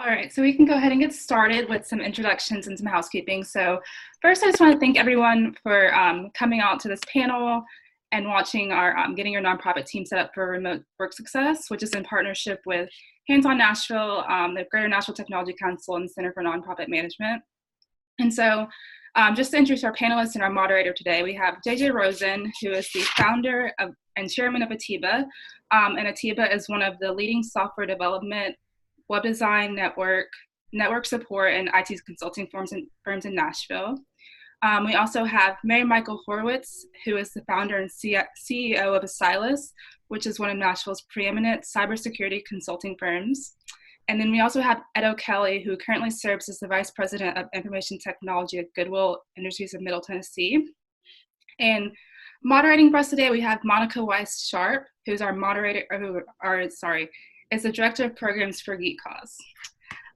All right, so we can go ahead and get started with some introductions and some housekeeping. So first, I just want to thank everyone for coming out to this panel and watching our Getting Your Nonprofit Team Set Up for Remote Work Success, which is in partnership with Hands On Nashville, the Greater Nashville Technology Council, and the Center for Nonprofit Management. And so just to introduce our panelists and our moderator today, we have JJ Rosen, who is the founder and chairman of Atiba. And Atiba is one of the leading software development, web design, network support, and IT consulting firms in Nashville. We also have Mary Michael Horowitz, who is the founder and CEO of Asylas, which is one of Nashville's preeminent cybersecurity consulting firms. And then we also have Ed O'Kelly, who currently serves as the Vice President of Information Technology at Goodwill Industries of Middle Tennessee. And moderating for us today, we have Monica Weiss-Sharp, who's our moderator, is the Director of Programs for GeekCause.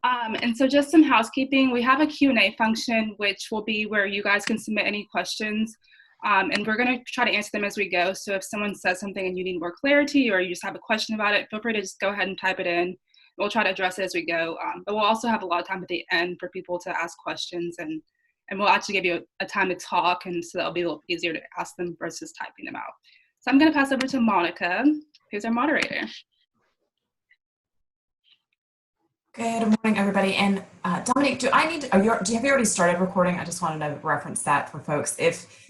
And so just some housekeeping, we have a Q&A function, which will be where you guys can submit any questions. And we're going to try to answer them as we go. So if someone says something and you need more clarity or you just have a question about it, feel free to just go ahead and type it in. We'll try to address it as we go. But we'll also have a lot of time at the end for people to ask questions. And we'll actually give you a time to talk. And so that'll be a little easier to ask them versus typing them out. So I'm going to pass over to Monica, who's our moderator. Good morning, everybody. And Dominique, have you already started recording? I just wanted to reference that for folks. If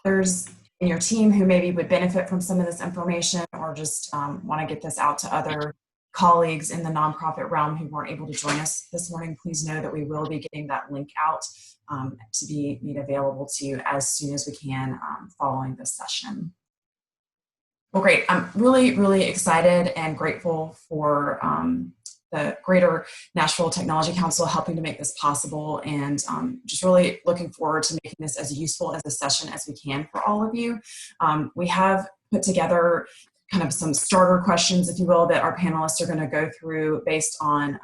there's in your team who maybe would benefit from some of this information or just want to get this out to other colleagues in the nonprofit realm who weren't able to join us this morning, please know that we will be getting that link out to be made available to you as soon as we can following this session. Well, great. I'm really, really excited and grateful for the Greater Nashville Technology Council helping to make this possible, and just really looking forward to making this as useful as a session as we can for all of you. We have put together kind of some starter questions, if you will, that our panelists are going to go through based on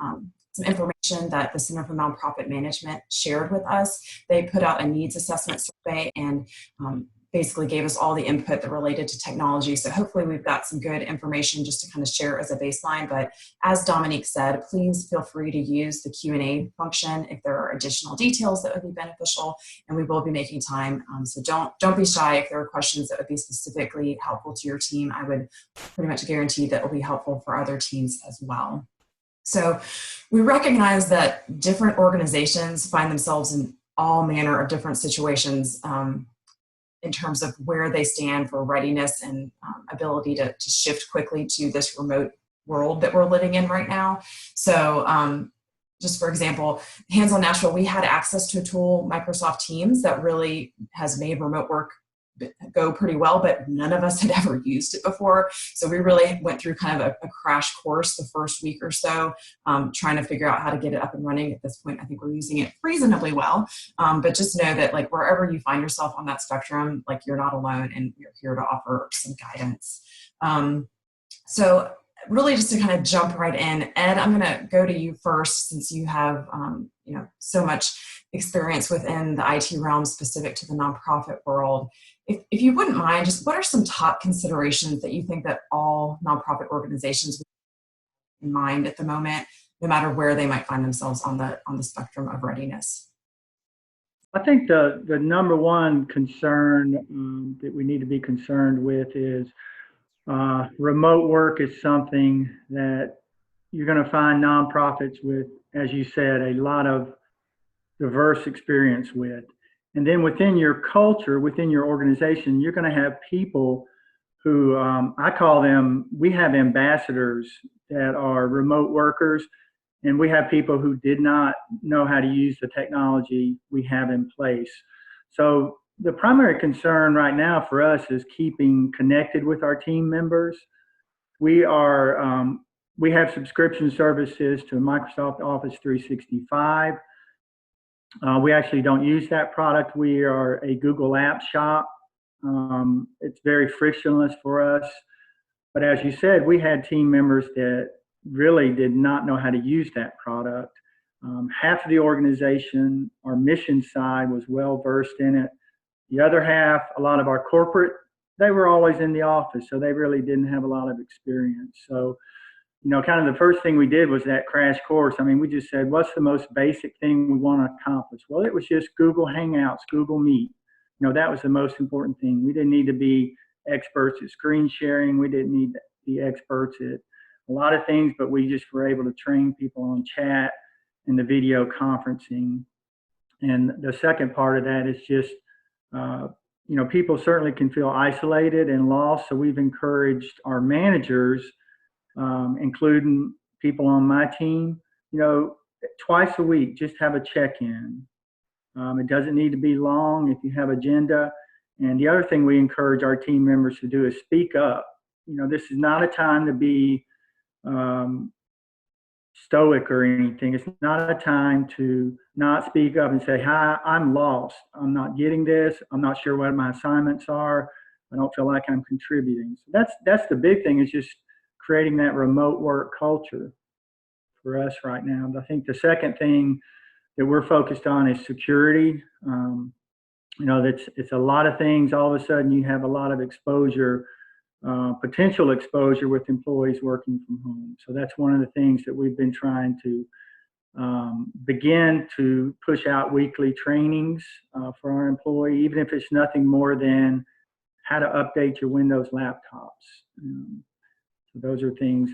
some information that the Center for Nonprofit Management shared with us. They put out a needs assessment survey and basically gave us all the input that related to technology. So hopefully we've got some good information just to kind of share as a baseline. But as Dominique said, please feel free to use the Q&A function if there are additional details that would be beneficial, and we will be making time. So don't be shy if there are questions that would be specifically helpful to your team. I would pretty much guarantee that will be helpful for other teams as well. So we recognize that different organizations find themselves in all manner of different situations in terms of where they stand for readiness and ability to shift quickly to this remote world that we're living in right now. So just for example, Hands On Nashville, we had access to a tool, Microsoft Teams, that really has made remote work go pretty well, but none of us had ever used it before. So we really went through kind of a crash course the first week or so, trying to figure out how to get it up and running. At this point, I think we're using it reasonably well. But just know that like wherever you find yourself on that spectrum, like you're not alone and you're here to offer some guidance. So really just to kind of jump right in, Ed, I'm going to go to you first since you have so much experience within the IT realm specific to the nonprofit world. If you wouldn't mind, just what are some top considerations that you think that all nonprofit organizations would have in mind at the moment, no matter where they might find themselves on the spectrum of readiness? I think the number one concern that we need to be concerned with is remote work is something that you're going to find nonprofits with, as you said, a lot of diverse experience with. And then within your culture, within your organization, you're going to have people who, I call them, we have ambassadors that are remote workers, and we have people who did not know how to use the technology we have in place. So the primary concern right now for us is keeping connected with our team members. We have subscription services to Microsoft Office 365. We actually don't use that product. We are a Google Apps shop. It's very frictionless for us. But as you said, we had team members that really did not know how to use that product. Half of the organization, our mission side, was well versed in it. The other half, a lot of our corporate, they were always in the office, so they really didn't have a lot of experience. So kind of the first thing we did was that crash course. I mean, we just said, what's the most basic thing we want to accomplish? Well, it was just Google Hangouts, Google Meet. That was the most important thing. We didn't need to be experts at screen sharing. We didn't need to be experts at a lot of things, but we just were able to train people on chat and the video conferencing. And the second part of that is just, people certainly can feel isolated and lost. So we've encouraged our managers, including people on my team, twice a week, just have a check-in. It doesn't need to be long if you have agenda. And the other thing we encourage our team members to do is speak up. This is not a time to be stoic or anything. It's not a time to not speak up and say, hi, I'm lost. I'm not getting this. I'm not sure what my assignments are. I don't feel like I'm contributing. So that's the big thing, is just creating that remote work culture for us right now. But I think the second thing that we're focused on is security. It's a lot of things. All of a sudden you have a lot of exposure, potential exposure with employees working from home. So that's one of the things that we've been trying to begin to push out weekly trainings for our employee, even if it's nothing more than how to update your Windows laptops. So those are things.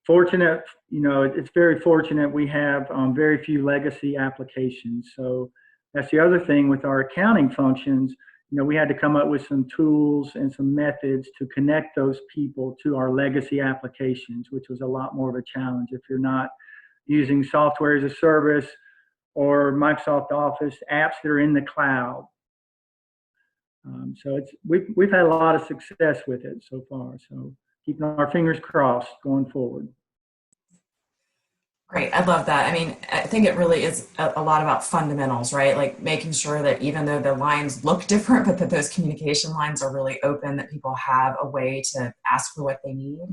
Fortunate, it's very fortunate we have very few legacy applications. So that's the other thing with our accounting functions. We had to come up with some tools and some methods to connect those people to our legacy applications, which was a lot more of a challenge if you're not using software as a service or Microsoft Office apps that are in the cloud. So we've had a lot of success with it so far. So keeping our fingers crossed going forward. Great. I love that. I mean, I think it really is a lot about fundamentals, right? Like making sure that even though the lines look different, but that those communication lines are really open, that people have a way to ask for what they need.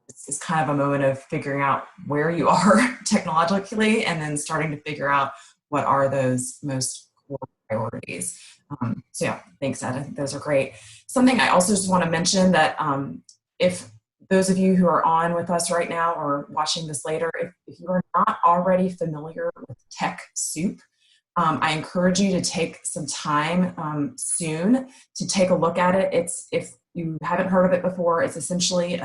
It's kind of a moment of figuring out where you are technologically and then starting to figure out what are those most core priorities. So yeah, thanks, Ed. I think those are great. Something I also just want to mention that if those of you who are on with us right now or watching this later, if you are not already familiar with TechSoup, I encourage you to take some time soon to take a look at it. If you haven't heard of it before, it's essentially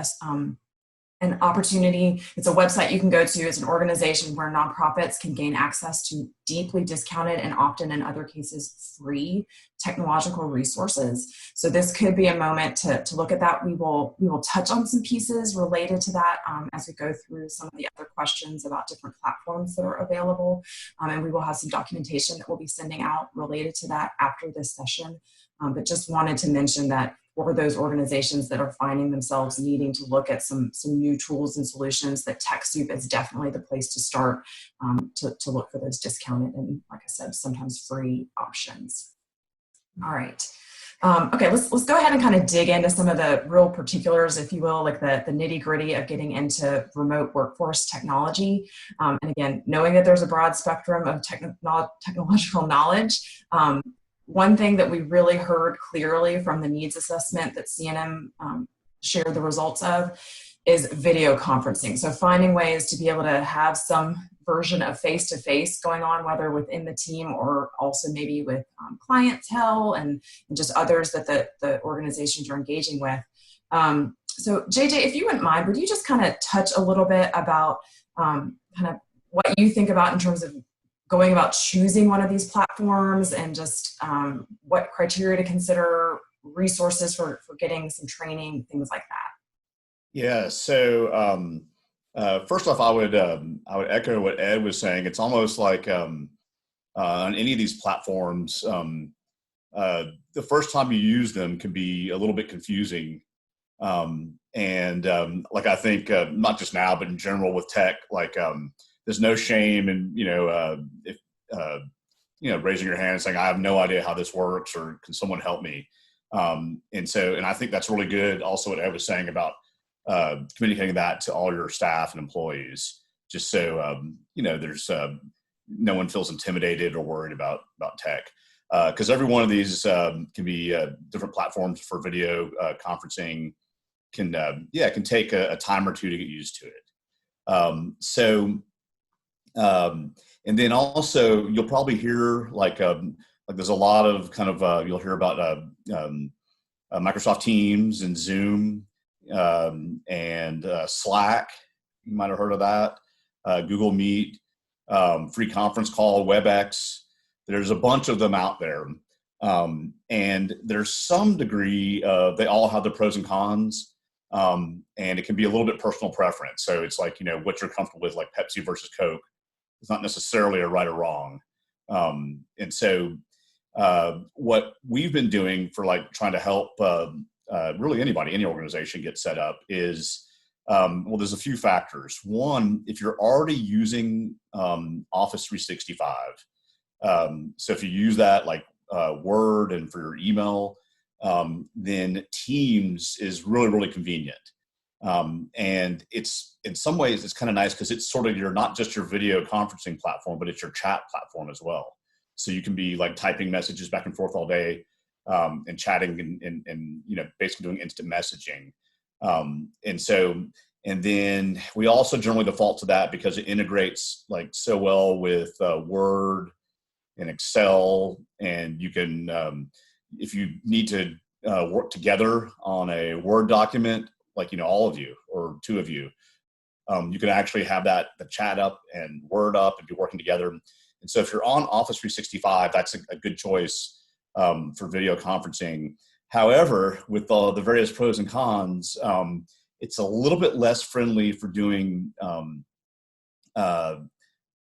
an opportunity. It's a website you can go to. It's an organization where nonprofits can gain access to deeply discounted and often in other cases free technological resources. So this could be a moment to look at that. We will touch on some pieces related to that as we go through some of the other questions about different platforms that are available. And we will have some documentation that we'll be sending out related to that after this session. But just wanted to mention that for those organizations that are finding themselves needing to look at some new tools and solutions, that TechSoup is definitely the place to start to look for those discounted and, like I said, sometimes free options. All right. Okay, let's go ahead and kind of dig into some of the real particulars, if you will, like the nitty gritty of getting into remote workforce technology. And again, knowing that there's a broad spectrum of technological knowledge, one thing that we really heard clearly from the needs assessment that CNM shared the results of is video conferencing. So finding ways to be able to have some version of face-to-face going on, whether within the team or also maybe with clientele and just others that the organizations are engaging with. So JJ, if you wouldn't mind, would you just kind of touch a little bit about kind of what you think about in terms of going about choosing one of these platforms and just what criteria to consider, resources for getting some training, things like that? Yeah, so first off, I would echo what Ed was saying. It's almost like on any of these platforms, the first time you use them can be a little bit confusing. Like I think not just now, but in general with tech, like there's no shame in, if raising your hand and saying, I have no idea how this works, or can someone help me? And I think that's really good. Also what Ed was saying about communicating that to all your staff and employees, just so, there's no one feels intimidated or worried about tech. Because every one of these can be different platforms for video conferencing. can take a time or two to get used to it. And then also you'll probably hear like there's a lot of kind of you'll hear about Microsoft Teams and Zoom and Slack. You might have heard of that. Google Meet, free conference call, WebEx. There's a bunch of them out there. And there's some degree of, they all have the pros and cons. And it can be a little bit personal preference. So it's like, what you're comfortable with, like Pepsi versus Coke. It's not necessarily a right or wrong. And so what we've been doing for like trying to help really anybody, any organization get set up is, well, there's a few factors. One, if you're already using Office 365, so if you use that like Word and for your email, then Teams is really, really convenient. And it's, in some ways, it's kind of nice because it's sort of not just your video conferencing platform, but it's your chat platform as well. So you can be like typing messages back and forth all day and chatting and basically doing instant messaging. And then we also generally default to that because it integrates like so well with Word and Excel, and you can, if you need to work together on a Word document, like, all of you or two of you, you can actually have the chat up and Word up and be working together. And so if you're on Office 365, that's a good choice for video conferencing. However, with the various pros and cons, it's a little bit less friendly for doing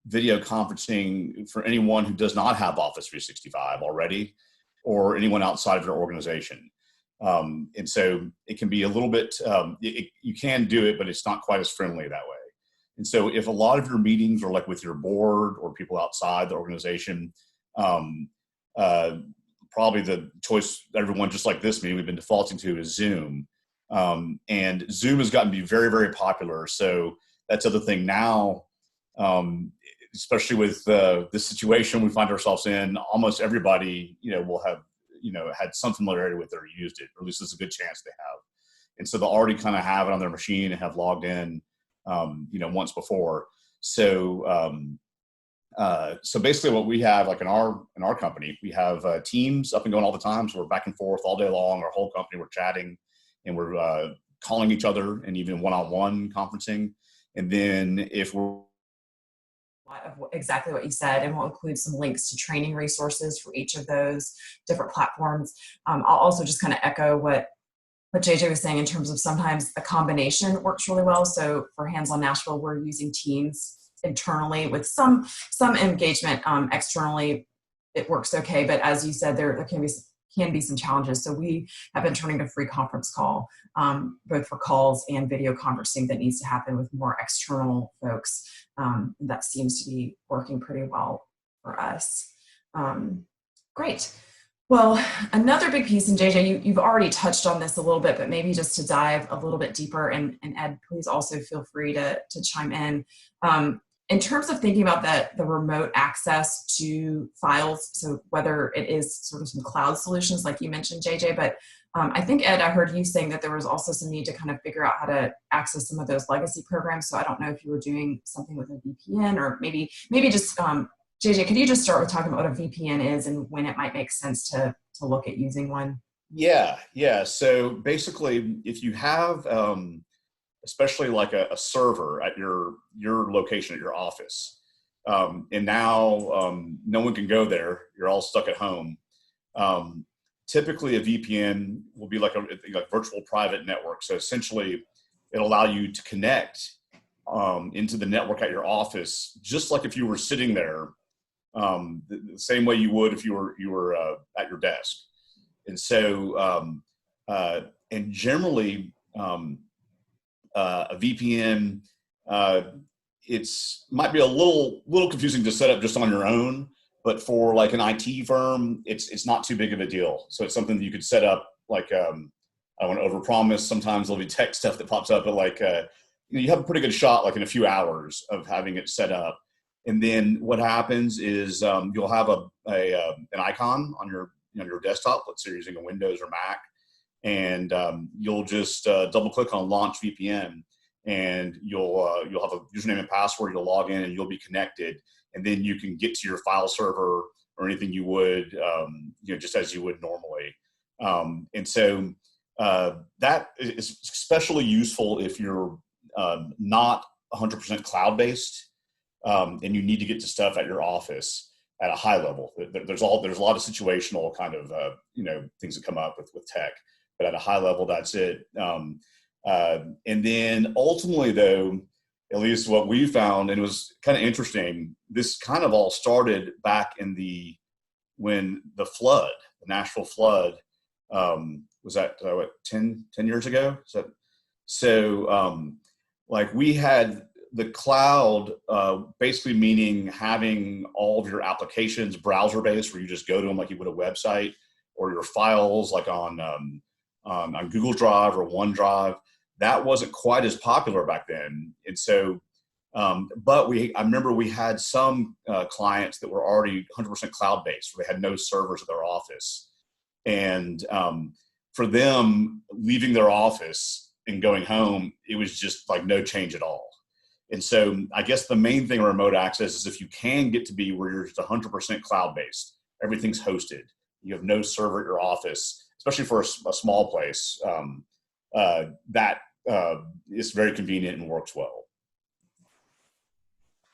video conferencing for anyone who does not have Office 365 already, or anyone outside of your organization. And so it can be a little bit, you can do it, but it's not quite as friendly that way. And so if a lot of your meetings are like with your board or people outside the organization, probably the choice that everyone just like this meeting we've been defaulting to is Zoom. And Zoom has gotten to be very, very popular. So that's the other thing now, especially with this situation we find ourselves in, almost everybody, will have, had some familiarity with it or used it, or at least there's a good chance they have. And so they'll already kind of have it on their machine and have logged in, once before. So, so basically what we have, like in our company, we have teams up and going all the time. So we're back and forth all day long. Our whole company, we're chatting and we're calling each other and even one-on-one conferencing. And then if we're of exactly what you said, and we'll include some links to training resources for each of those different platforms. I'll also just kind of echo what JJ was saying in terms of sometimes a combination works really well. So for Hands On Nashville, we're using Teams internally with some engagement externally. It works okay, but as you said, there can be some challenges. So we have been turning to free conference call, both for calls and video conferencing that needs to happen with more external folks. That seems to be working pretty well for us. Great. Well, another big piece, and JJ, you've already touched on this a little bit, but maybe just to dive a little bit deeper, and Ed, please also feel free to chime in terms of thinking about the remote access to files, so whether it is sort of some cloud solutions like you mentioned, JJ, but I think, Ed, I heard you saying that there was also some need to kind of figure out how to access some of those legacy programs. So I don't know if you were doing something with a VPN, or maybe just, JJ, could you just start with talking about what a VPN is and when it might make sense to look at using one? Yeah. So basically, if you have, especially like a server at your location at your office, and now no one can go there, you're all stuck at home. Typically a VPN will be like a virtual private network. So essentially it'll allow you to connect into the network at your office, just like if you were sitting there, the same way you would if you were at your desk. And so, and generally a VPN, might be a little confusing to set up just on your own. But for like an IT firm, it's not too big of a deal. So it's something that you could set up. Like I don't want to overpromise. Sometimes there'll be tech stuff that pops up, but like you have a pretty good shot, like in a few hours of having it set up. And then what happens is you'll have an icon on your desktop. Let's say you're using a Windows or Mac, and you'll just double click on Launch VPN, and you'll have a username and password. You'll log in, and you'll be connected, and then you can get to your file server or anything you would, just as you would normally. And so that is especially useful if you're not 100% cloud-based, and you need to get to stuff at your office at a high level. There's a lot of situational kind of things that come up with tech, but at a high level, that's it. And then ultimately, though, at least what we found, and it was kind of interesting, this kind of all started back when the flood, the Nashville flood, was that 10 years ago? Like we had the cloud, basically meaning having all of your applications browser-based, where you just go to them like you would a website, or your files like on Google Drive or OneDrive. That wasn't quite as popular back then. And so, but I remember we had some clients that were already 100% cloud-based, where they had no servers at their office. And for them, leaving their office and going home, it was just like no change at all. And so I guess the main thing in remote access is if you can get to be where you're just 100% cloud-based, everything's hosted, you have no server at your office, especially for a small place, that is very convenient and works well.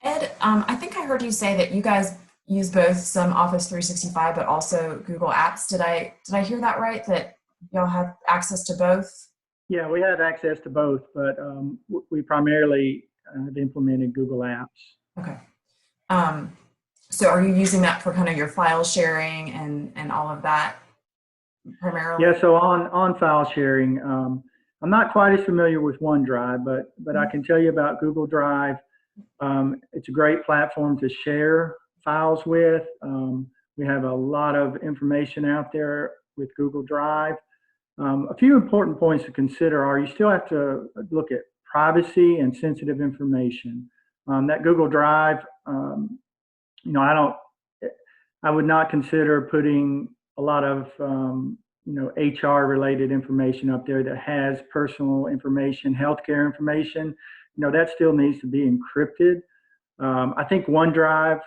Ed, I think I heard you say that you guys use both some Office 365, but also Google Apps. Did I hear that right, that y'all have access to both? Yeah, we have access to both, but we primarily have implemented Google Apps. Okay. So are you using that for kind of your file sharing and all of that primarily? Yeah, so on file sharing, I'm not quite as familiar with OneDrive, but I can tell you about Google Drive. It's a great platform to share files with. We have a lot of information out there with Google Drive. A few important points to consider are you still have to look at privacy and sensitive information. That Google Drive, I would not consider putting a lot of HR related information up there that has personal information, healthcare information. That still needs to be encrypted. I think OneDrive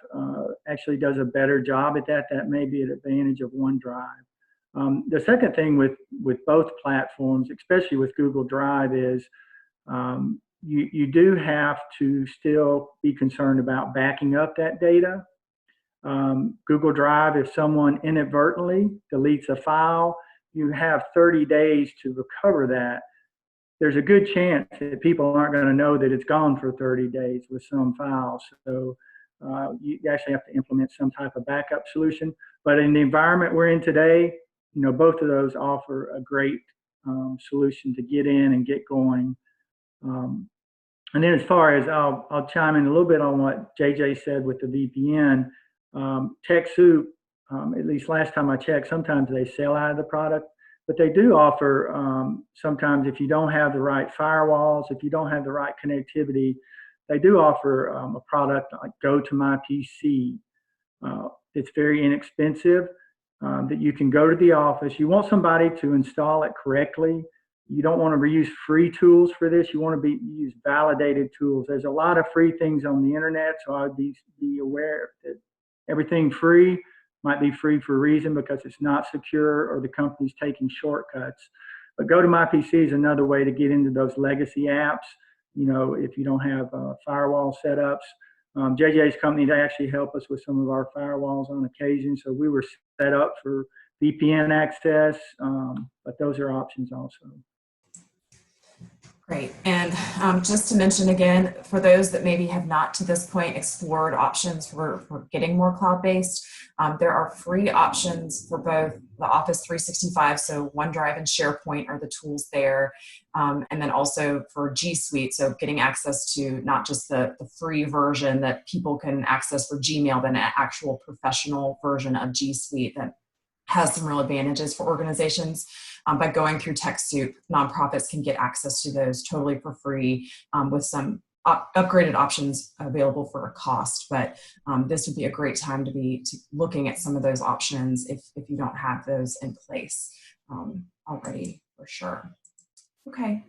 actually does a better job at that. That may be an advantage of OneDrive. The second thing with both platforms, especially with Google Drive, is you do have to still be concerned about backing up that data. Google Drive, if someone inadvertently deletes a file, you have 30 days to recover that. There's a good chance that people aren't going to know that it's gone for 30 days with some files. So you actually have to implement some type of backup solution. But in the environment we're in today, both of those offer a great solution to get in and get going. And then as far as, I'll chime in a little bit on what JJ said with the VPN. TechSoup, at least last time I checked, sometimes they sell out of the product, but they do offer, sometimes if you don't have the right firewalls, if you don't have the right connectivity, they do offer a product like Go to My PC. It's very inexpensive, that you can go to the office. You want somebody to install it correctly. You don't want to use free tools for this. You want to use validated tools. There's a lot of free things on the internet, so I would be aware that everything free might be free for a reason, because it's not secure or the company's taking shortcuts. But Go to My PC is another way to get into those legacy apps. If you don't have firewall setups. JJ's company, they actually help us with some of our firewalls on occasion. So we were set up for VPN access, but those are options also. Great. And just to mention again, for those that maybe have not to this point explored options for getting more cloud-based, there are free options for both the Office 365, so OneDrive and SharePoint are the tools there, and then also for G Suite, so getting access to not just the free version that people can access for Gmail, but an actual professional version of G Suite that has some real advantages for organizations. By going through TechSoup, nonprofits can get access to those totally for free, with some upgraded options available for a cost. But this would be a great time to be looking at some of those options if you don't have those in place already. For sure. Okay.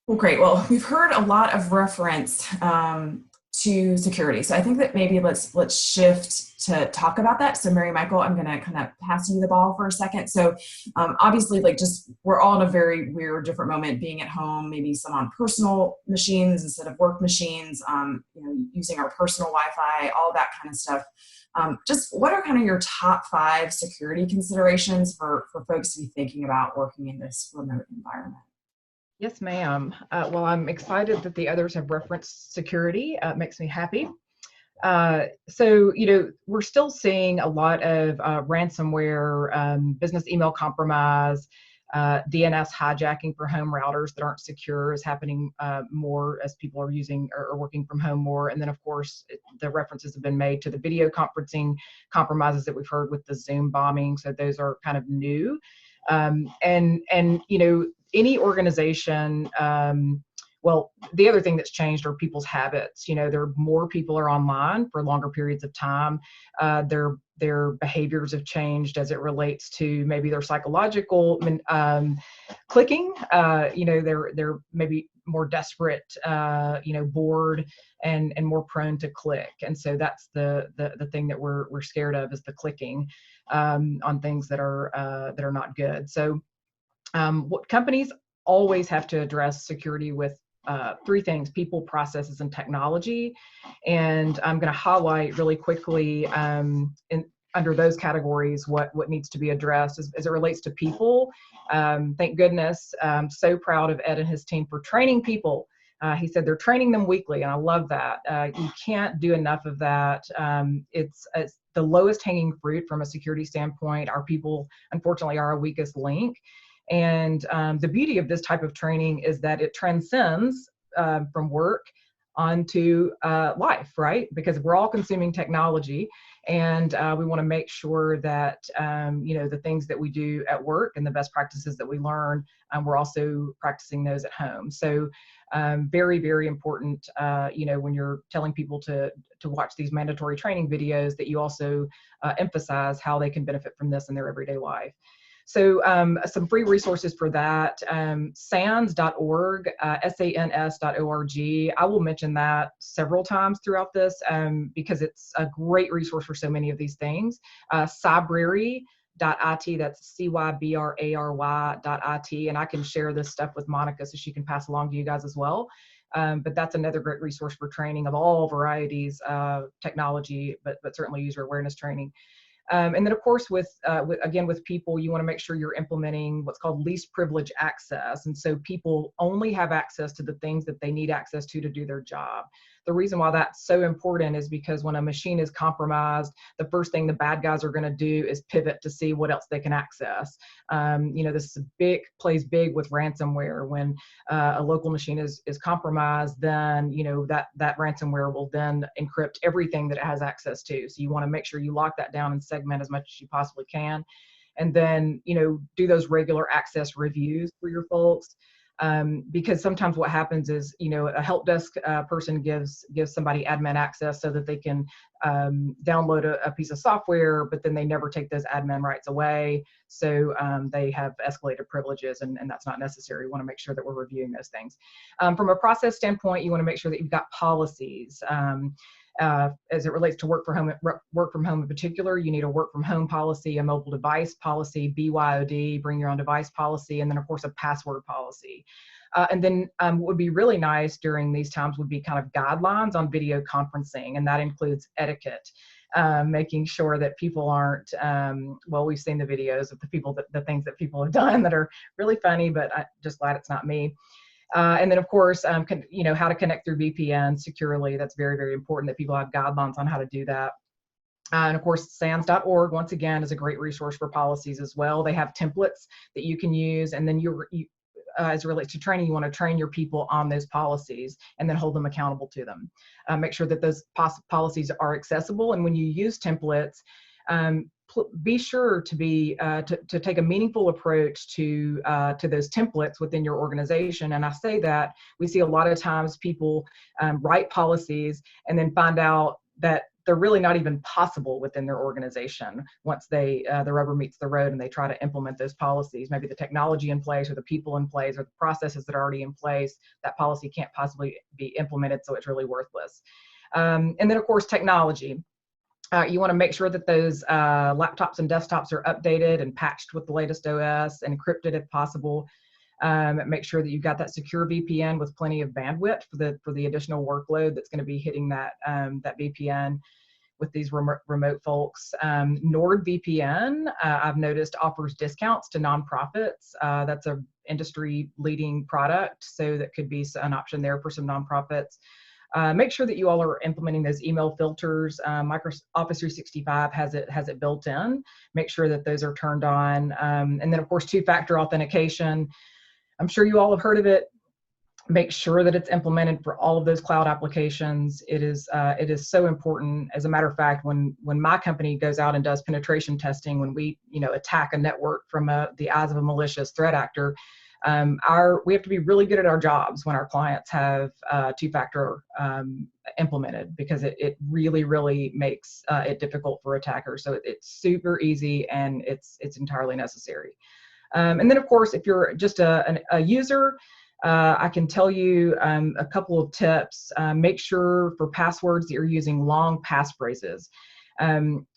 Well, great. Well, we've heard a lot of reference to security. So I think that maybe let's shift to talk about that. So Mary Michael, I'm going to kind of pass you the ball for a second. So obviously, like, just we're all in a very weird, different moment, being at home, maybe some on personal machines instead of work machines, using our personal Wi-Fi, all that kind of stuff. Just what are kind of your top 5 security considerations for folks to be thinking about working in this remote environment? Yes, ma'am. Well, I'm excited that the others have referenced security. It makes me happy. So, we're still seeing a lot of ransomware, business email compromise, DNS hijacking for home routers that aren't secure is happening more as people are using or working from home more. And then, of course, the references have been made to the video conferencing compromises that we've heard with the Zoom bombing. So those are kind of new. Any organization, well, the other thing that's changed are people's habits. More people are online for longer periods of time. Their behaviors have changed as it relates to maybe their psychological clicking. They're maybe more desperate, bored and more prone to click. And so that's the thing that we're scared of, is the clicking on things that are not good. So what companies always have to address security with 3 things: people, processes, and technology. And I'm going to highlight really quickly under those categories what needs to be addressed as it relates to people. Thank goodness. I'm so proud of Ed and his team for training people. He said they're training them weekly, and I love that. You can't do enough of that. It's the lowest hanging fruit from a security standpoint. Our people, unfortunately, are our weakest link. And the beauty of this type of training is that it transcends from work onto life, right? Because we're all consuming technology, and we want to make sure that the things that we do at work and the best practices that we learn, we're also practicing those at home. So very, very important, when you're telling people to watch these mandatory training videos, that you also emphasize how they can benefit from this in their everyday life. So some free resources for that, sans.org, sans.org. I will mention that several times throughout this because it's a great resource for so many of these things. Cybrary.it, that's cybrary.it, and I can share this stuff with Monica so she can pass along to you guys as well. But that's another great resource for training of all varieties of technology, but certainly user awareness training. And then, of course, with people, you want to make sure you're implementing what's called least privilege access. And so people only have access to the things that they need access to do their job. The reason why that's so important is because when a machine is compromised, the first thing the bad guys are going to do is pivot to see what else they can access. This is plays big with ransomware. When a local machine is compromised, then that ransomware will then encrypt everything that it has access to. So you want to make sure you lock that down and segment as much as you possibly can, and then do those regular access reviews for your folks. Because sometimes what happens is, a help desk person gives somebody admin access so that they can download a piece of software, but then they never take those admin rights away. So they have escalated privileges, and that's not necessary. We want to make sure that we're reviewing those things. From a process standpoint, you want to make sure that you've got policies. As it relates to work from home in particular, you need a work from home policy, a mobile device policy, BYOD, bring your own device policy, and then of course a password policy. And then what would be really nice during these times would be kind of guidelines on video conferencing, and that includes etiquette, making sure that people aren't, we've seen the videos of the things that people have done that are really funny, but I'm just glad it's not me. And then, of course, how to connect through VPN securely. That's very, very important that people have guidelines on how to do that. And of course, sans.org, once again, is a great resource for policies as well. They have templates that you can use. And then as it relates to training, you want to train your people on those policies and then hold them accountable to them. Make sure that those policies are accessible. And when you use templates, be sure to take a meaningful approach to those templates within your organization. And I say that we see a lot of times people write policies and then find out that they're really not even possible within their organization once the rubber meets the road and they try to implement those policies. Maybe the technology in place or the people in place or the processes that are already in place, that policy can't possibly be implemented, so it's really worthless. And then, of course, technology. You want to make sure that those laptops and desktops are updated and patched with the latest OS and encrypted if possible. Make sure that you've got that secure VPN with plenty of bandwidth for the additional workload that's going to be hitting that VPN with these remote folks. NordVPN, I've noticed, offers discounts to nonprofits. That's a industry leading product, so that could be an option there for some nonprofits. Make sure that you all are implementing those email filters. Microsoft Office 365 has it built in. Make sure that those are turned on. And then, of course, two-factor authentication. I'm sure you all have heard of it. Make sure that it's implemented for all of those cloud applications. It is so important. As a matter of fact, when my company goes out and does penetration testing, when we attack a network from the eyes of a malicious threat actor, we have to be really good at our jobs when our clients have two-factor implemented, because it really makes it difficult for attackers. So it's super easy and it's entirely necessary. And then, of course, if you're just a user, I can tell you a couple of tips. Make sure for passwords that you're using long passphrases.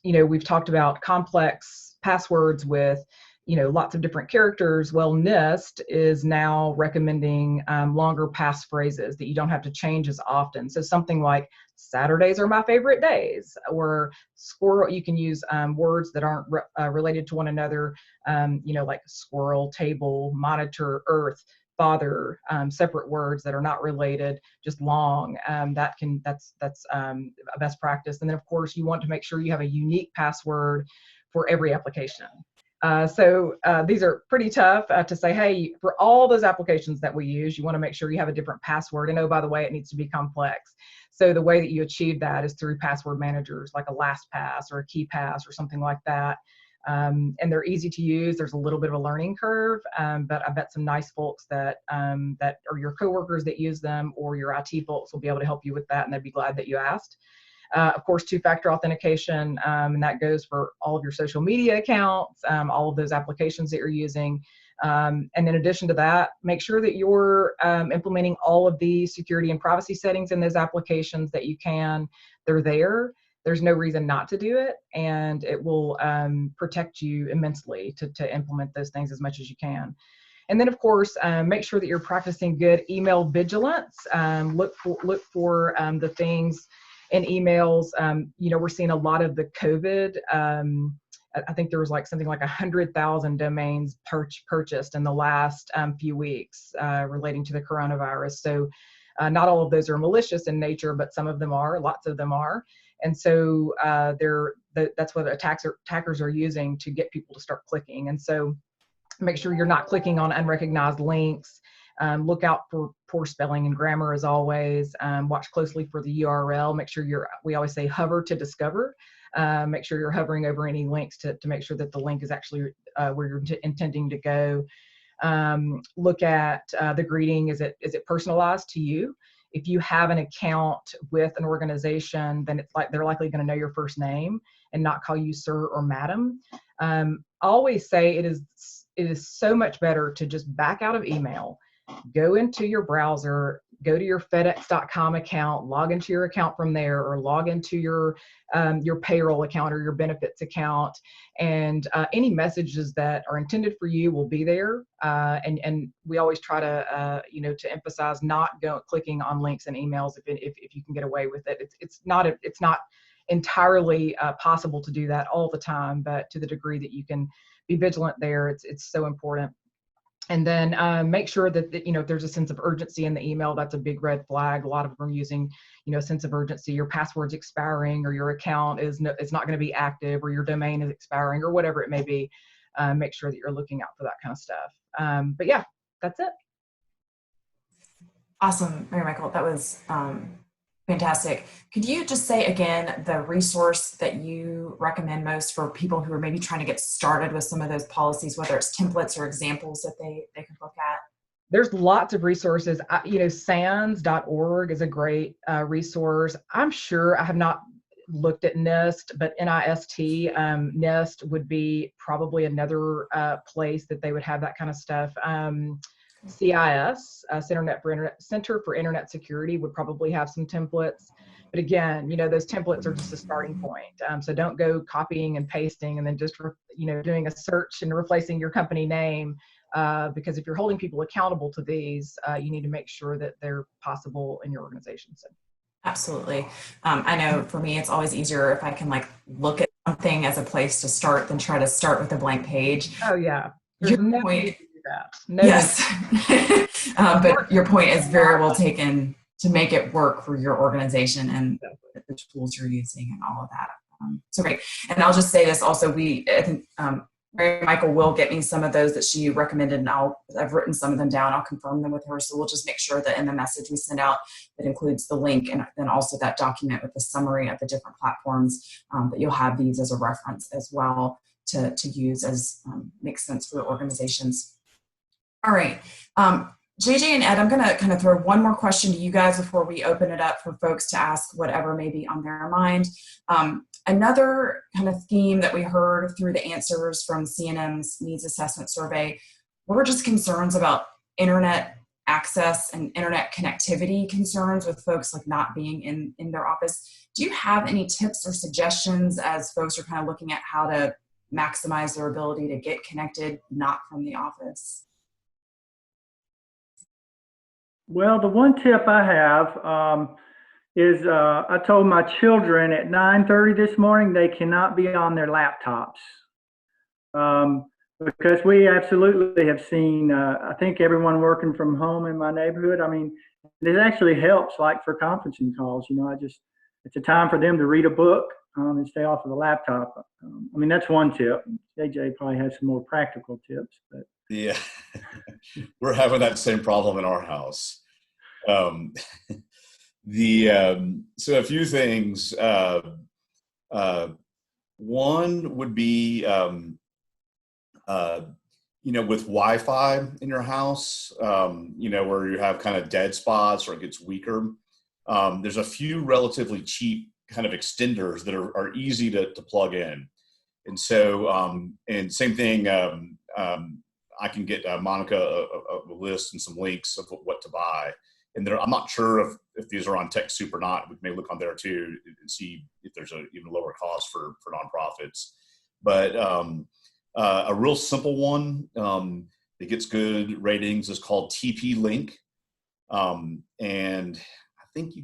We've talked about complex passwords with lots of different characters. Well, NIST is now recommending longer passphrases that you don't have to change as often. So something like Saturdays are my favorite days, or squirrel. You can use words that aren't related to one another, like squirrel, table, monitor, earth, father, separate words that are not related, just long. That's a best practice. And then, of course, you want to make sure you have a unique password for every application. So these are pretty tough to say, hey, for all those applications that we use, you want to make sure you have a different password. And oh, by the way, it needs to be complex. So the way that you achieve that is through password managers like a LastPass or a KeyPass or something like that. And they're easy to use. There's a little bit of a learning curve, but I bet some nice folks that are your coworkers that use them, or your IT folks will be able to help you with that, and they'd be glad that you asked. Of course, two-factor authentication, and that goes for all of your social media accounts, all of those applications that you're using. And in addition to that, make sure that you're implementing all of the security and privacy settings in those applications that you can. They're there. There's no reason not to do it, and it will protect you immensely to implement those things as much as you can. And then, of course, make sure that you're practicing good email vigilance. Look for the things in emails. We're seeing a lot of the COVID. I think there was something like 100,000 domains purchased in the last few weeks relating to the coronavirus. So not all of those are malicious in nature, but some of them are. Lots of them are. And so that's what attackers are using to get people to start clicking. And so make sure you're not clicking on unrecognized links. Look out for poor spelling and grammar as always. Watch closely for the URL. Make sure we always say hover to discover. Make sure you're hovering over any links to make sure that the link is actually where you're intending to go. Look at the greeting. Is it personalized to you? If you have an account with an organization, then they're likely going to know your first name and not call you sir or madam. I always say it is so much better to just back out of email, go into your browser, go to your FedEx.com account, log into your account from there, or log into your payroll account or your benefits account, and any messages that are intended for you will be there. And we always try to to emphasize not clicking on links and emails if you can get away with it. It's not entirely possible to do that all the time, but to the degree that you can be vigilant there, it's so important. And then make sure that if there's a sense of urgency in the email, that's a big red flag. A lot of them are using a sense of urgency. Your password's expiring, or your account is not going to be active, or your domain is expiring, or whatever it may be. Make sure that you're looking out for that kind of stuff. But yeah, that's it. Awesome, Mary Michael. That was fantastic. Could you just say again the resource that you recommend most for people who are maybe trying to get started with some of those policies, whether it's templates or examples that they can look at? There's lots of resources. sans.org is a great resource. I'm sure I have not looked at NIST, but NIST, NIST would be probably another place that they would have that kind of stuff. CIS, Center for Internet Security, would probably have some templates. But again, those templates are just a starting point. So don't go copying and pasting and then just, doing a search and replacing your company name. Because if you're holding people accountable to these, you need to make sure that they're possible in your organization. So. Absolutely. I know for me, it's always easier if I can look at something as a place to start than try to start with a blank page. Oh yeah. Your point. That. Yes. But your point is very well taken to make it work for your organization and the tools you're using and all of that. So great. And I'll just say this also, I think Mary Michael will get me some of those that she recommended, and I've written some of them down. I'll confirm them with her. So we'll just make sure that in the message we send out, that includes the link and then also that document with the summary of the different platforms, that you'll have these as a reference as well to use as makes sense for your organizations. All right. JJ and Ed, I'm going to kind of throw one more question to you guys before we open it up for folks to ask whatever may be on their mind. Another kind of theme that we heard through the answers from CNM's needs assessment survey were just concerns about internet access and internet connectivity concerns with folks not being in their office. Do you have any tips or suggestions as folks are kind of looking at how to maximize their ability to get connected, not from the office? Well, the one tip I have is I told my children at 9:30 this morning they cannot be on their laptops, because we absolutely have seen, I think everyone working from home in my neighborhood, it actually helps for conferencing calls. It's a time for them to read a book and stay off of the laptop. That's one tip. JJ probably has some more practical tips, but. Yeah, we're having that same problem in our house. So a few things. One would be, with Wi-Fi in your house, where you have kind of dead spots or it gets weaker. There's a few relatively cheap kind of extenders that are easy to plug in. And so, and same thing, I can get Monica a list and some links of what to buy. And I'm not sure if these are on TechSoup or not. We may look on there too and see if there's an even lower cost for nonprofits. But a real simple one that gets good ratings is called TP-Link. And I think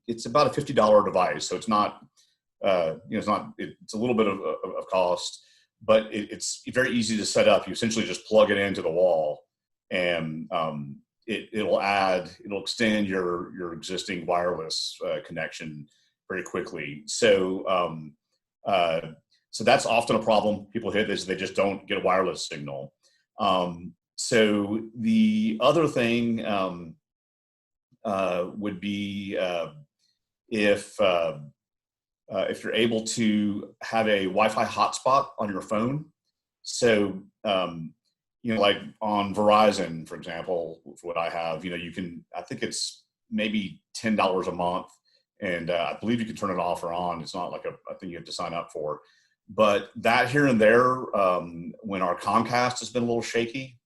it's about a $50 device. So it's not, it's a little bit of cost. But it's very easy to set up. You essentially just plug it into the wall, and it'll extend your existing wireless connection very quickly. So so that's often a problem people hit, is they just don't get a wireless signal. So the other thing would be if you're able to have a Wi-Fi hotspot on your phone. So, like on Verizon, for example, for what I have, I think it's maybe $10 a month. And I believe you can turn it off or on. It's not a thing you have to sign up for. But that here and there, when our Comcast has been a little shaky,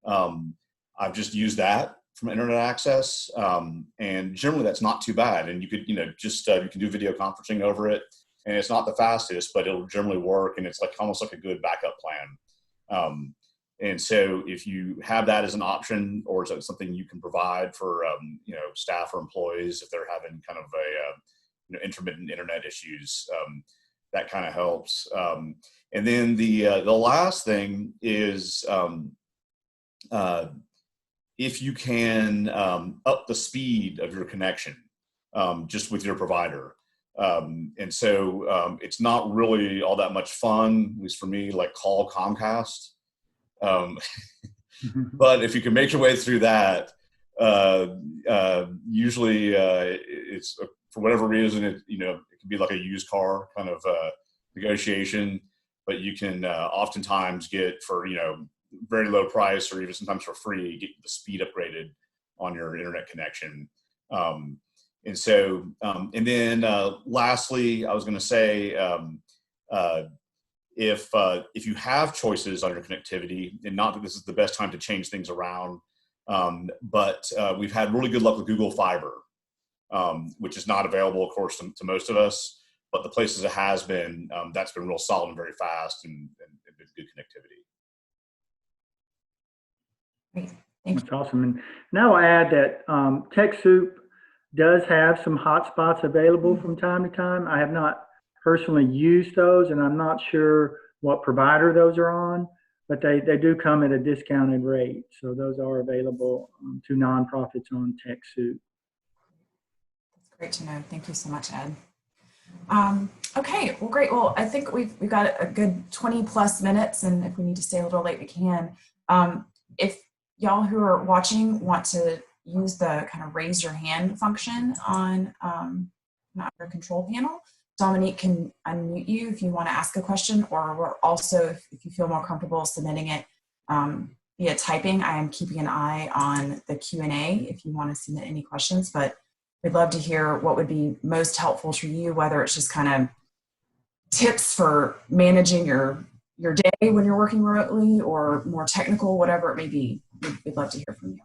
I've just used that from internet access, and generally that's not too bad. And you could, you can do video conferencing over it, and it's not the fastest, but it'll generally work, and it's almost like a good backup plan. And so if you have that as an option, or is it something you can provide for, staff or employees if they're having kind of a, intermittent internet issues, that kind of helps. And then the last thing is, if you can up the speed of your connection just with your provider. And so it's not really all that much fun, at least for me, call Comcast. But if you can make your way through that, usually it's, for whatever reason, it can be like a used car kind of negotiation, but you can oftentimes get for, very low price, or even sometimes for free, get the speed upgraded on your internet connection. And so, and then lastly, I was going to say, if you have choices on your connectivity, and not that this is the best time to change things around, but we've had really good luck with Google Fiber, which is not available, of course, to most of us. But the places it has been, that's been real solid and very fast and been good connectivity. Great. Thank you. That's awesome. And now I'll add that TechSoup does have some hotspots available from time to time. I have not personally used those, and I'm not sure what provider those are on, but they do come at a discounted rate. So those are available to nonprofits on TechSoup. That's great to know. Thank you so much, Ed. Okay, well, great. Well, I think we've got a good 20 plus minutes, and if we need to stay a little late, we can. If y'all who are watching want to use the kind of raise your hand function on your control panel, Dominique can unmute you if you want to ask a question, or we're also, if you feel more comfortable submitting it via typing, I am keeping an eye on the Q&A if you want to submit any questions, but we'd love to hear what would be most helpful to you, whether it's just kind of tips for managing your day when you're working remotely or more technical, whatever it may be. We'd love to hear from you.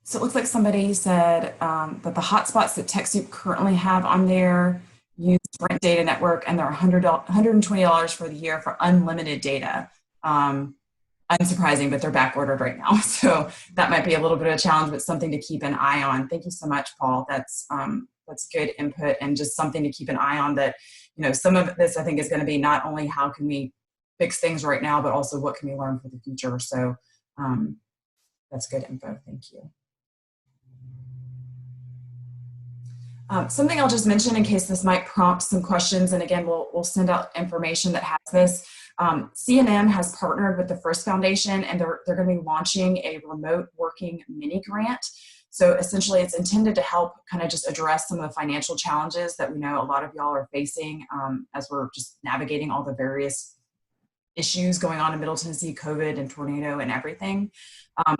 So it looks like somebody said that the hotspots that TechSoup currently have on there use Sprint Data Network, and they're $120 for the year for unlimited data. Unsurprising, but they're back ordered right now. So that might be a little bit of a challenge, but something to keep an eye on. Thank you so much, Paul. That's good input, and just something to keep an eye on, that, you know, some of this I think is going to be not only how can we fix things right now, but also what can we learn for the future. So that's good info. Thank you. Something I'll just mention in case this might prompt some questions, and again, we'll send out information that has this. CNM has partnered with the First Foundation, and they're going to be launching a remote working mini grant. So essentially it's intended to help kind of just address some of the financial challenges that we know a lot of y'all are facing as we're just navigating all the various issues going on in Middle Tennessee, COVID and tornado and everything.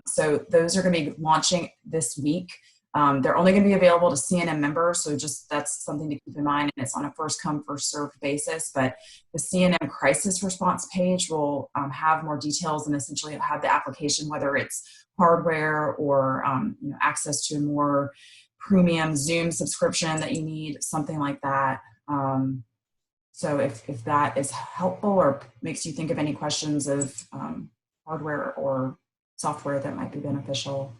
So those are going to be launching this week. They're only going to be available to CNM members, so just that's something to keep in mind, and it's on a first come, first served basis. But the CNM crisis response page will have more details, and essentially have the application, whether it's hardware or you know, access to a more premium Zoom subscription that you need, something like that. So if that is helpful or makes you think of any questions of hardware or software that might be beneficial.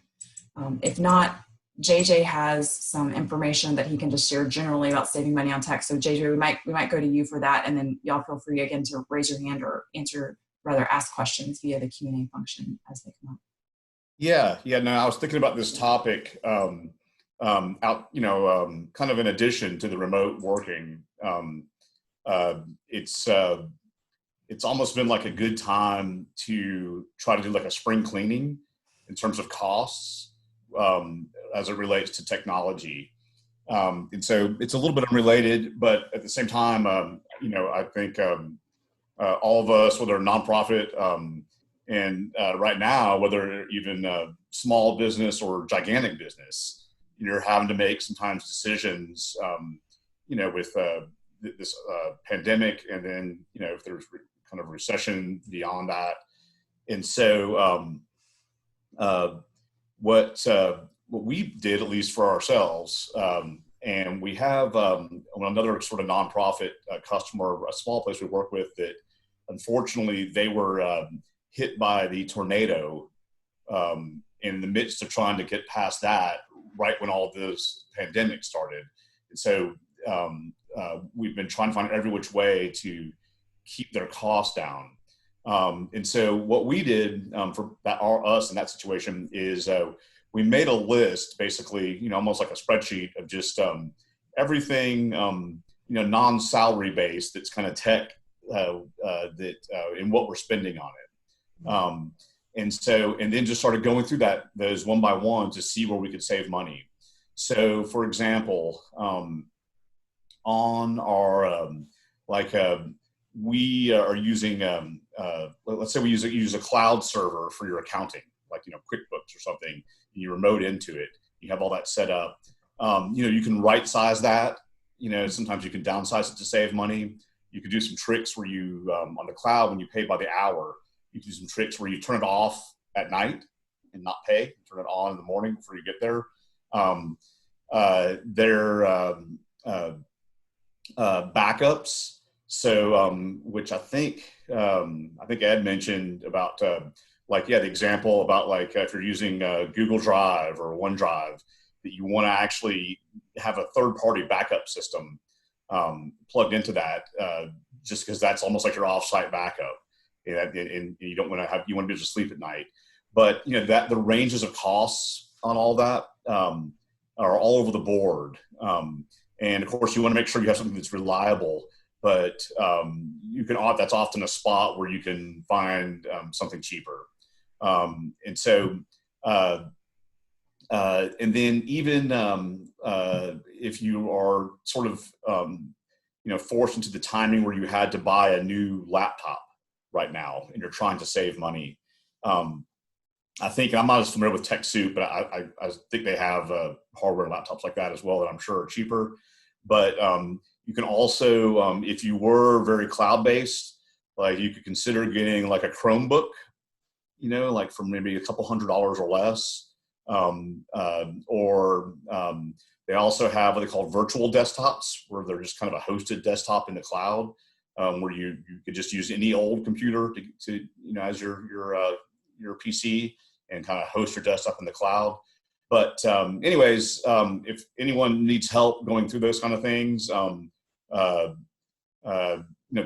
If not, JJ has some information that he can just share generally about saving money on tech. So JJ, we might go to you for that, and then y'all feel free again to raise your hand or ask questions via the Q&A function as they come up. Yeah. No, I was thinking about this topic kind of in addition to the remote working. It's almost been like a good time to try to do like a spring cleaning in terms of costs. As it relates to technology. And so it's a little bit unrelated, but at the same time, I think all of us, whether nonprofit and right now, whether even small business or gigantic business, you're having to make sometimes decisions, with this pandemic, and then, if there's kind of recession beyond that. And so what we did, at least for ourselves, and we have another sort of nonprofit customer, a small place we work with, that unfortunately they were hit by the tornado in the midst of trying to get past that, right when all this pandemic started. And so we've been trying to find every which way to keep their costs down. And so what we did for us in that situation is we made a list, basically, almost like a spreadsheet of just everything, non-salary based, that's kind of tech and what we're spending on it. And then just started going through those one by one to see where we could save money. So, for example, on our we are using let's say we use a cloud server for your accounting, like QuickBooks or something, and you remote into it. you have all that set up. You can right size that. Sometimes you can downsize it to save money. You could do some tricks where you, on the cloud, when you pay by the hour, you can do some tricks where you turn it off at night and not pay, turn it on in the morning before you get there. Backups. So, which I think Ed mentioned about, the example about if you're using Google Drive or OneDrive, that you want to actually have a third-party backup system plugged into that, just because that's almost like your off-site backup, and you don't want to you want to be able to sleep at night. But that the ranges of costs on all that are all over the board, and of course you want to make sure you have something that's reliable. But that's often a spot where you can find something cheaper, and so. And then even if you are sort of, forced into the timing where you had to buy a new laptop right now and you're trying to save money, I think, and I'm not as familiar with TechSoup, but I think they have hardware laptops like that as well that I'm sure are cheaper. But you can also, if you were very cloud-based, you could consider getting like a Chromebook, for maybe a couple $100 or less. They also have what they call virtual desktops, where they're just kind of a hosted desktop in the cloud, where you could just use any old computer to as your PC and kind of host your desktop in the cloud. But anyways, if anyone needs help going through those kind of things,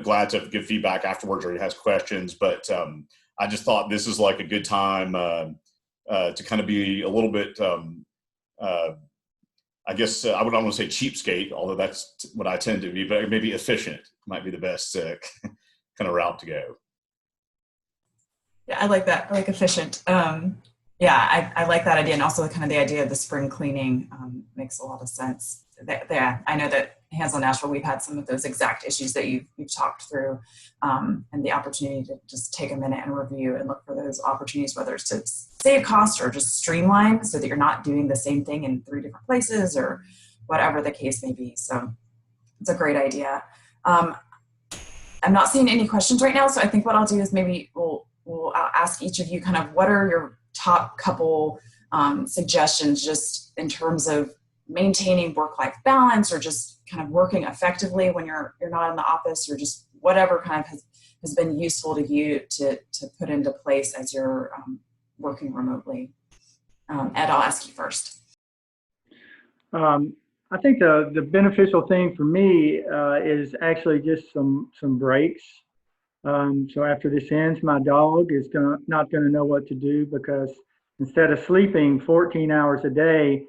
glad to give feedback afterwards or has questions. But I just thought this is like a good time to kind of be a little bit, I guess I would almost say cheapskate, although that's what I tend to be, but maybe efficient might be the best kind of route to go. Yeah, I like that. I like efficient. I like that idea. And also kind of the idea of the spring cleaning makes a lot of sense. I know that Hands On Nashville, we've had some of those exact issues that you've talked through, and the opportunity to just take a minute and review and look for those opportunities, whether it's to save cost or just streamline so that you're not doing the same thing in 3 different places or whatever the case may be. So it's a great idea. I'm not seeing any questions right now, so I think what I'll do is maybe we'll ask each of you kind of what are your top couple suggestions just in terms of maintaining work-life balance or just kind of working effectively when you're not in the office, or just whatever kind of has been useful to you to put into place as you're working remotely. Ed, I'll ask you first. I think the beneficial thing for me is actually just some breaks. So after this ends, my dog is not going to know what to do, because instead of sleeping 14 hours a day,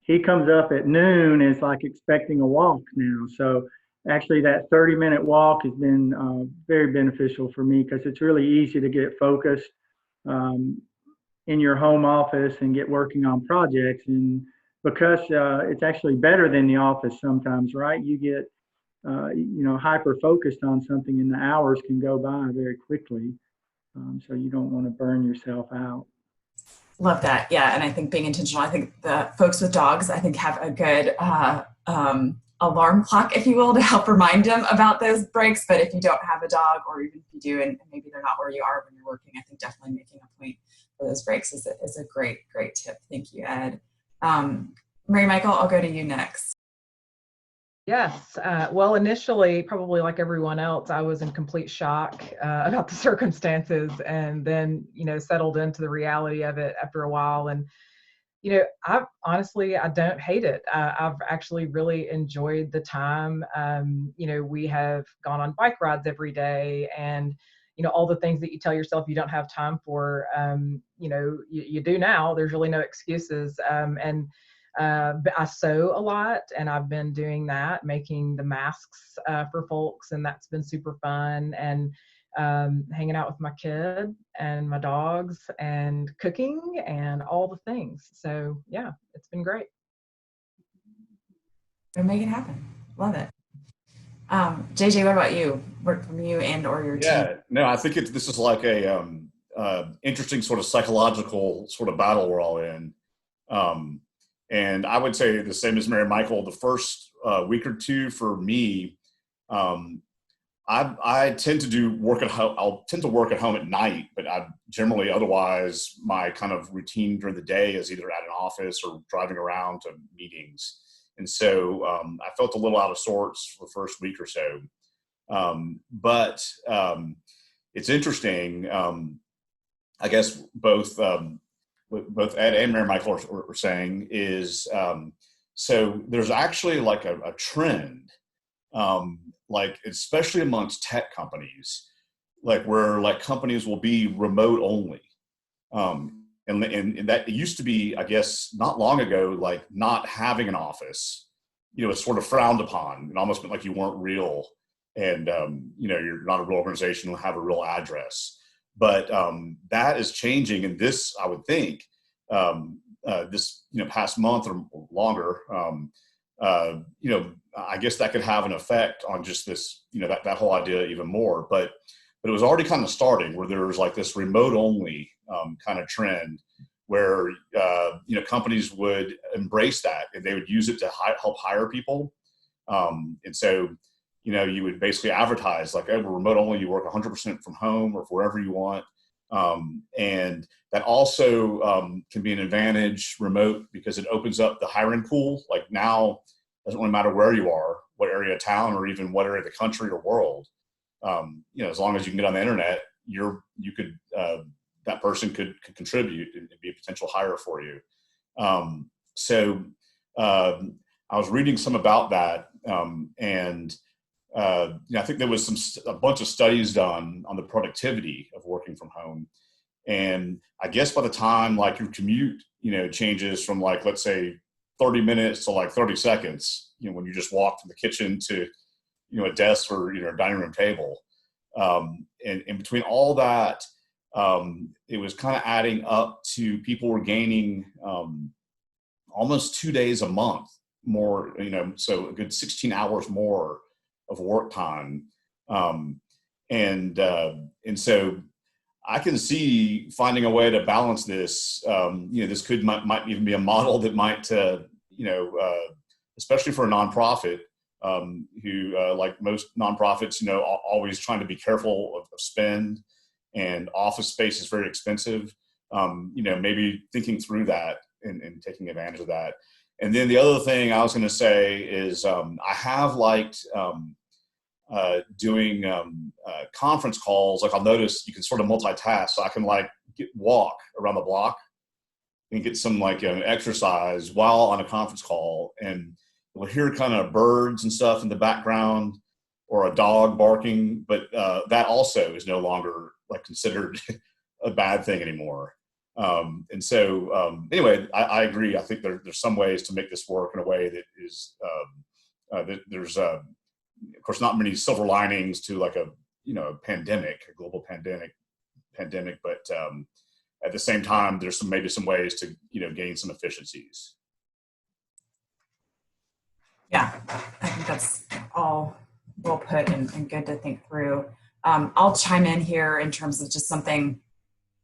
he comes up at noon and is like expecting a walk now. So actually that 30-minute walk has been very beneficial for me, because it's really easy to get focused in your home office and get working on projects. And because it's actually better than the office sometimes, right? You get hyper focused on something and the hours can go by very quickly. So you don't want to burn yourself out. Love that. Yeah. And I think being intentional, I think the folks with dogs, I think have a good alarm clock, if you will, to help remind them about those breaks. But if you don't have a dog, or even if you do, and maybe they're not where you are when you're working, I think definitely making a point for those breaks is a great tip. Thank you, Ed. Mary Michael, I'll go to you next. Yes. Well, initially, probably like everyone else, I was in complete shock about the circumstances, and then, settled into the reality of it after a while. And, I don't hate it. I've actually really enjoyed the time. We have gone on bike rides every day, and, all the things that you tell yourself you don't have time for, you do now. There's really no excuses. But I sew a lot, and I've been doing that, making the masks for folks, and that's been super fun. And hanging out with my kid and my dogs and cooking and all the things. So yeah, it's been great. We'll make it happen. Love it. JJ, what about you? Work from you and or your team? Yeah, no, I think this is like a interesting sort of psychological sort of battle we're all in. And I would say the same as Mary Michael, the first week or two for me, I tend to do work at home. I'll tend to work at home at night, but I generally otherwise my kind of routine during the day is either at an office or driving around to meetings. And so I felt a little out of sorts for the first week or so. But it's interesting. I guess both Ed and Mary Michael are saying is, so there's actually like a trend, like especially amongst tech companies, like where like companies will be remote only. And that used to be, I guess, not long ago, like not having an office, was sort of frowned upon. It almost meant like you weren't real. And, you're not a real organization, you don't have a real address. But that is changing. And this, I would think, this, past month or longer, I guess that could have an effect on just this, that whole idea even more. But it was already kind of starting where there was like this remote only kind of trend where, companies would embrace that and they would use it to help hire people. And so, you would basically advertise like, oh, we're remote only, you work 100% from home or wherever you want. And that also can be an advantage remote because it opens up the hiring pool. Like now, it doesn't really matter where you are, what area of town, or even what area of the country or world. As long as you can get on the internet, that person could contribute and be a potential hire for you. So I was reading some about that, and I think there was a bunch of studies done on the productivity of working from home. And I guess by the time like your commute, changes from like, let's say 30 minutes to like 30 seconds, when you just walk from the kitchen to, a desk or, a dining room table. And between all that, it was kind of adding up to people were gaining almost 2 days a month more, so a good 16 hours more of work time. And so I can see finding a way to balance this. This might even be a model that might, especially for a nonprofit, who like most nonprofits, always trying to be careful of spend, and office space is very expensive. Maybe thinking through that and taking advantage of that. And then the other thing I was going to say is I have liked doing conference calls. Like I'll notice you can sort of multitask, so I can like walk around the block and get some like exercise while on a conference call, and we'll hear kind of birds and stuff in the background or a dog barking, but that also is no longer like considered a bad thing anymore. And so anyway, I agree. I think there's some ways to make this work in a way that is there's of course not many silver linings to like a a global pandemic, but at the same time there's maybe some ways to gain some efficiencies. Yeah, I think that's all well put and good to think through. I'll chime in here in terms of just something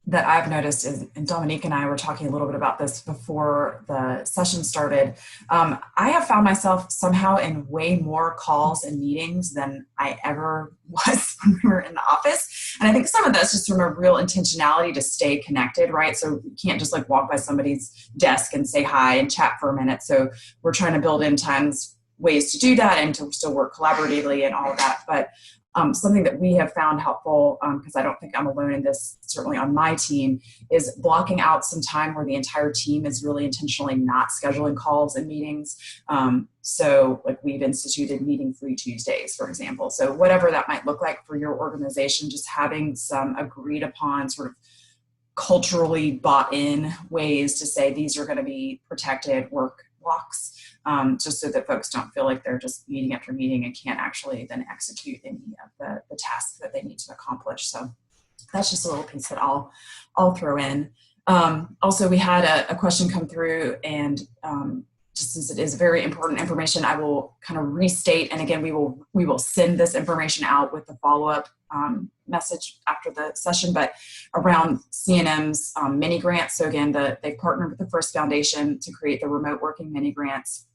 that I've noticed is, and Dominique and I were talking a little bit about this before the session started. I have found myself somehow in way more calls and meetings than I ever was when we were in the office. And I think some of that's just from a real intentionality to stay connected, right? So you can't just like walk by somebody's desk and say hi and chat for a minute. So we're trying to build in ways to do that and to still work collaboratively and all of that. But something that we have found helpful, because I don't think I'm alone in this, certainly on my team, is blocking out some time where the entire team is really intentionally not scheduling calls and meetings. So like we've instituted meeting-free Tuesdays, for example. So whatever that might look like for your organization, just having some agreed upon sort of culturally bought in ways to say these are going to be protected work blocks, just so that folks don't feel like they're just meeting after meeting and can't actually then execute any of the tasks that they need to accomplish. So that's just a little piece that I'll throw in. Also, we had a question come through, and just since it is very important information, I will kind of restate, and again, we will send this information out with the follow-up message after the session, but around CNM's mini grants. So again, they've partnered with the First Foundation to create the remote working mini grants.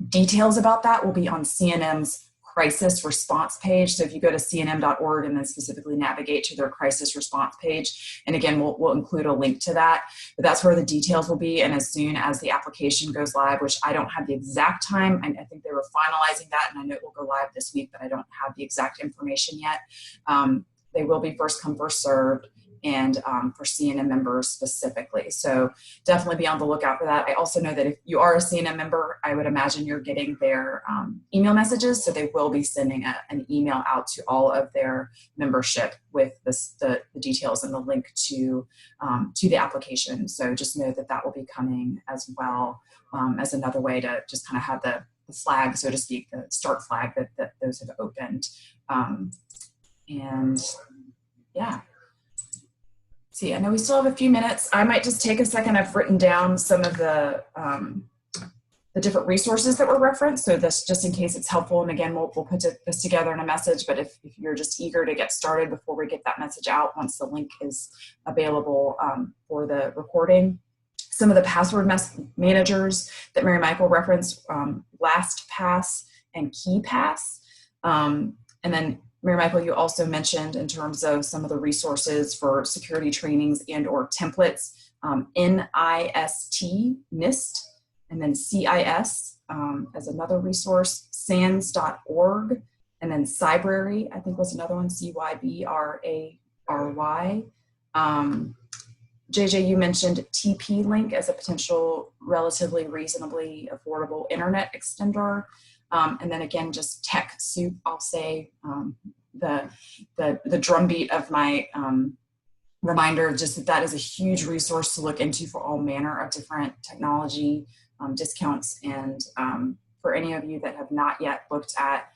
Details about that will be on CNM's crisis response page. So if you go to cnm.org and then specifically navigate to their crisis response page, and again, we'll include a link to that, but that's where the details will be. And as soon as the application goes live, which I don't have the exact time, I think they were finalizing that, and I know it will go live this week, but I don't have the exact information yet. They will be first come, first served, and for CNM members specifically. So definitely be on the lookout for that. I also know that if you are a CNM member, I would imagine you're getting their email messages. So they will be sending an email out to all of their membership with the details and the link to the application. So just know that that will be coming as well as another way to just kind of have the flag, so to speak, the start flag that those have opened. And yeah. See, I know we still have a few minutes. I might just take a second. I've written down some of the different resources that were referenced. So this, just in case it's helpful. And again, we'll put this together in a message, but if you're just eager to get started before we get that message out, once the link is available for the recording, some of the password managers that Mary Michael referenced, LastPass and KeyPass. And then Mary Michael, you also mentioned in terms of some of the resources for security trainings and or templates, NIST, and then CIS as another resource, SANS.org, and then Cybrary, I think was another one, CYBRARY. JJ, you mentioned TP-Link as a potential relatively reasonably affordable internet extender. And then again, just TechSoup, I'll say the drumbeat of my reminder, just that is a huge resource to look into for all manner of different technology discounts. And for any of you that have not yet looked at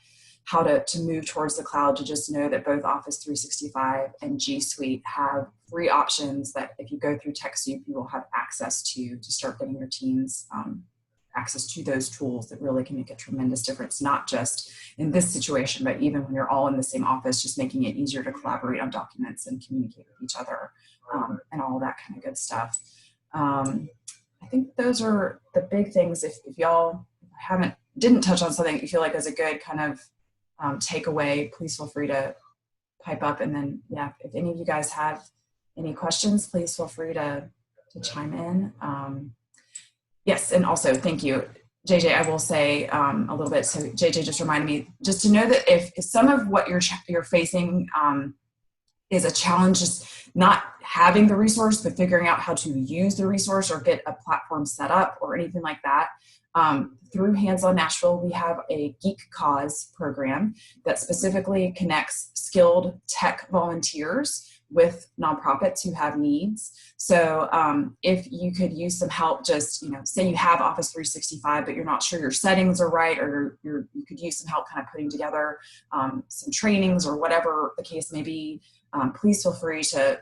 how to move towards the cloud, to just know that both Office 365 and G Suite have free options that if you go through TechSoup, you will have access to start getting your teams access to those tools that really can make a tremendous difference, not just in this situation, but even when you're all in the same office, just making it easier to collaborate on documents and communicate with each other and all that kind of good stuff. I think those are the big things. If y'all didn't touch on something that you feel like is a good kind of takeaway, please feel free to pipe up. And then, yeah, if any of you guys have any questions, please feel free to chime in. Yes, and also thank you, JJ. I will say a little bit. So JJ just reminded me just to know that if some of what you're facing is a challenge, just not having the resource, but figuring out how to use the resource or get a platform set up or anything like that. Through Hands On Nashville, we have a GeekCause program that specifically connects skilled tech volunteers with nonprofits who have needs. So if you could use some help, just, say you have Office 365, but you're not sure your settings are right, or you could use some help kind of putting together some trainings or whatever the case may be, please feel free to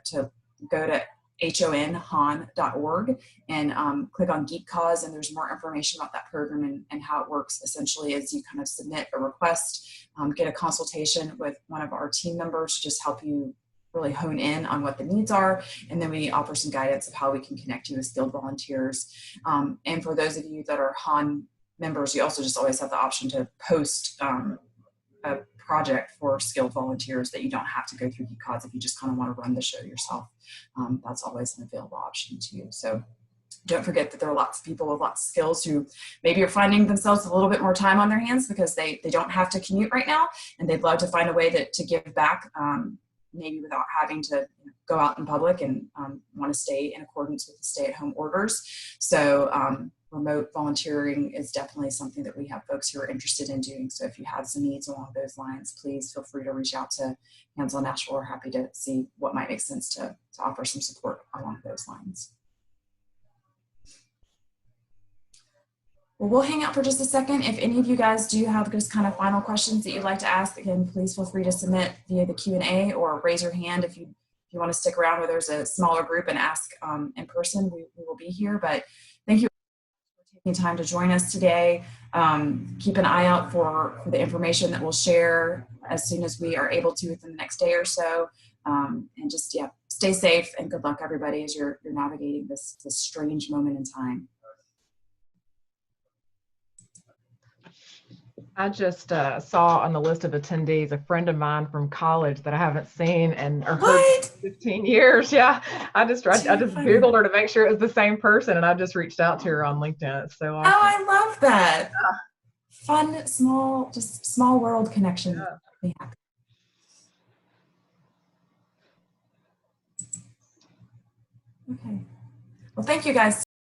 go to honhan.org and click on GeekCause, and there's more information about that program and how it works. Essentially, as you kind of submit a request, get a consultation with one of our team members to just help you really hone in on what the needs are, and then we offer some guidance of how we can connect you with skilled volunteers. And for those of you that are HAN members, you also just always have the option to post a project for skilled volunteers that you don't have to go through GeekCause if you just kind of want to run the show yourself. That's always an available option too. So don't forget that there are lots of people with lots of skills who maybe are finding themselves a little bit more time on their hands because they don't have to commute right now, and they'd love to find a way to give back, maybe without having to go out in public and want to stay in accordance with the stay-at-home orders. So remote volunteering is definitely something that we have folks who are interested in doing. So if you have some needs along those lines, please feel free to reach out to Hands On Nashville. We're happy to see what might make sense to offer some support along those lines. Well, we'll hang out for just a second. If any of you guys do have just kind of final questions that you'd like to ask, again, please feel free to submit via the Q&A or raise your hand if you want to stick around where there's a smaller group and ask in person. We will be here. But thank you for taking time to join us today. Keep an eye out for the information that we'll share as soon as we are able to within the next day or so. And just, yeah, stay safe and good luck, everybody, as you're navigating this strange moment in time. I just saw on the list of attendees a friend of mine from college that I haven't seen and or heard in 15 years. Yeah, I just Googled her to make sure it was the same person, and I just reached out to her on LinkedIn. So awesome. Oh, I love that. Yeah. Fun, small world connection. Yeah. Okay. Well, thank you guys